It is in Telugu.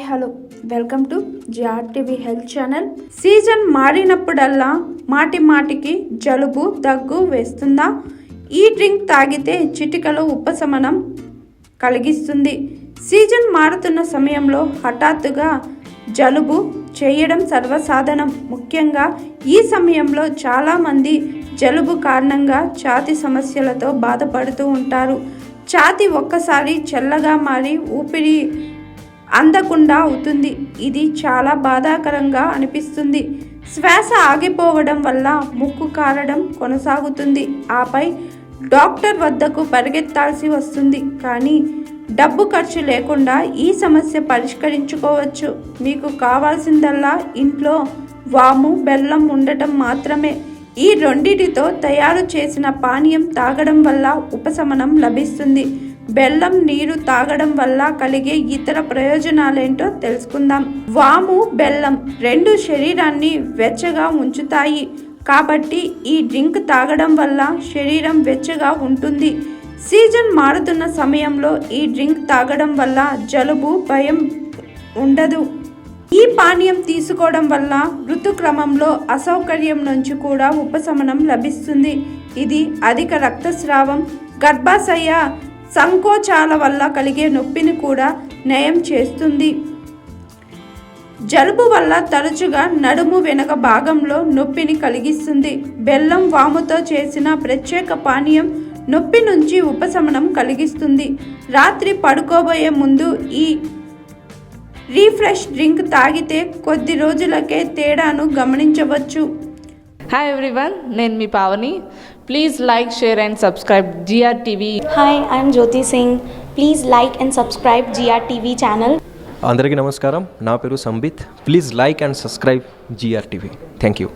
Hello welcome to GRTV health channel. Season మారినప్పుడల్లా మాటికి జలుబు దగ్గు వేస్తుందా? ఈ డ్రింక్ తాగితే చిటికలో ఉపశమనం కలిగిస్తుంది. సీజన్ మారుతున్న సమయంలో హఠాత్తుగా జలుబు చేయడం సర్వసాధారణం. ముఖ్యంగా ఈ సమయంలో చాలామంది జలుబు కారణంగా ఛాతీ సమస్యలతో బాధపడుతూ ఉంటారు. ఛాతీ ఒక్కసారి చల్లగా మారి ఊపిరి అందకుండా అవుతుంది. ఇది చాలా బాధాకరంగా అనిపిస్తుంది. శ్వాస ఆగిపోవడం వల్ల ముక్కు కారడం కొనసాగుతుంది. ఆపై డాక్టర్ వద్దకు పరిగెత్తాల్సి వస్తుంది. కానీ డబ్బు ఖర్చు లేకుండా ఈ సమస్య పరిష్కరించుకోవచ్చు. మీకు కావాల్సిందల్లా ఇంట్లో వాము, బెల్లం ఉండటం మాత్రమే. ఈ రెండిటితో తయారు చేసిన పానీయం తాగడం వల్ల ఉపశమనం లభిస్తుంది. బెల్లం నీరు తాగడం వల్ల కలిగే ఇతర ప్రయోజనాలేంటో తెలుసుకుందాం. వాము, బెల్లం రెండు శరీరాన్ని వెచ్చగా ఉంచుతాయి. కాబట్టి ఈ డ్రింక్ తాగడం వల్ల శరీరం వెచ్చగా ఉంటుంది. సీజన్ మారుతున్న సమయంలో ఈ డ్రింక్ తాగడం వల్ల జలుబు, భయం ఉండదు. ఈ పానీయం తీసుకోవడం వల్ల ఋతుక్రమంలో అసౌకర్యం నుంచి కూడా ఉపశమనం లభిస్తుంది. ఇది అధిక రక్తస్రావం, గర్భాశయ సంకోచాల వల్ల కలిగే నొప్పిని కూడా నయం చేస్తుంది. జలుబు వల్ల తరచుగా నడుము వెనుక భాగంలో నొప్పిని కలిగిస్తుంది. బెల్లం, వాముతో చేసిన ప్రత్యేక పానీయం నొప్పి నుంచి ఉపశమనం కలిగిస్తుంది. రాత్రి పడుకోబోయే ముందు ఈ రీఫ్రెష్ డ్రింక్ తాగితే కొద్ది రోజులకే తేడాను గమనించవచ్చు. హాయ్ ఎవ్రీవన్, నేను మీ Pavani. Please like, share and subscribe GRTV. Hi, I'm Jyoti Singh. Please like and subscribe GRTV channel. అందరికీ నమస్కారం. నా పేరు Sambit. Please like and subscribe GRTV. Thank you.